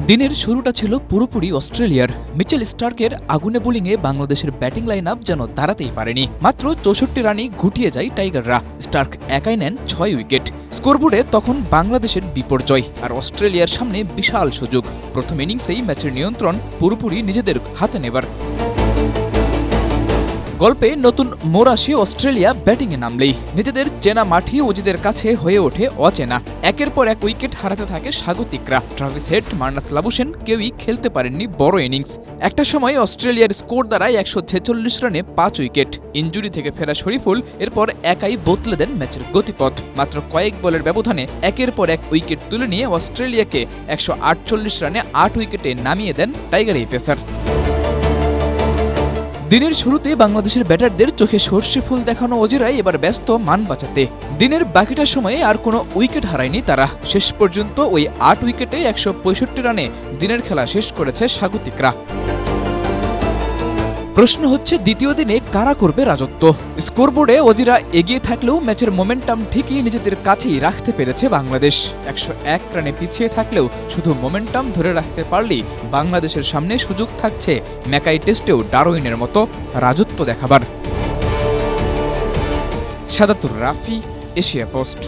দিনের শুরুটা ছিল পুরোপুরি অস্ট্রেলিয়ার। মিচেল স্টার্কের আগুনে বোলিংয়ে বাংলাদেশের ব্যাটিং লাইন আপ যেন দাঁড়াতেই পারেনি। মাত্র ৬৪ রানই গুটিয়ে যায় টাইগাররা। স্টার্ক একাই নেন ৬ উইকেট। স্কোরবোর্ডে তখন বাংলাদেশের বিপর্যয়, আর অস্ট্রেলিয়ার সামনে বিশাল সুযোগ। প্রথম ইনিংসেই ম্যাচের নিয়ন্ত্রণ পুরোপুরি নিজেদের হাতে নেবার গল্পে নতুন মোড় আসে অস্ট্রেলিয়া ব্যাটিংয়ে নামলেই। নিজেদের চেনা মাঠই অজিদের কাছে হয়ে ওঠে অচেনা। একের পর এক উইকেট হারাতে থাকে স্বাগতিকরা। ট্রাভিস হেড, মার্নাস লাবুশেন কেউই খেলতে পারেননি বড় ইনিংস। একটা সময় অস্ট্রেলিয়ার স্কোর দাঁড়ায় ১৪৬ রানে ৫ উইকেট। ইনজুরি থেকে ফেরা শরীফুল এরপর একাই বদলে দেন ম্যাচের গতিপথ। মাত্র কয়েক বলের ব্যবধানে একের পর এক উইকেট তুলে নিয়ে অস্ট্রেলিয়াকে ১৪৮ রানে ৮ উইকেটে নামিয়ে দেন টাইগার এই পেসার। দিনের শুরুতে বাংলাদেশের ব্যাটারদের চোখে সর্ষে ফুল দেখানো অজিরাই এবার ব্যস্ত মান বাঁচাতে। দিনের বাকিটা সময়ে আর কোনো উইকেট হারায়নি তারা। শেষ পর্যন্ত ওই ৮ উইকেটে ১৬৫ রানে দিনের খেলা শেষ করেছে স্বাগতিকরা। প্রশ্ন হচ্ছে, দ্বিতীয় দিনে কারা করবে রাজত্ব? স্কোরবোর্ডে অজিরা এগিয়ে থাকলেও ম্যাচের মোমেন্টাম ঠিকই নিজেদের কাছেই রাখতে পেরেছে বাংলাদেশ। ১০১ রানে পিছিয়ে থাকলেও শুধু মোমেন্টাম ধরে রাখতে পারলেই বাংলাদেশের সামনে সুযোগ থাকছে ম্যাকাই টেস্টেও ডারউইনের মতো রাজত্ব দেখাবার। সাদাতুর রাফি, এশিয়া পোস্ট।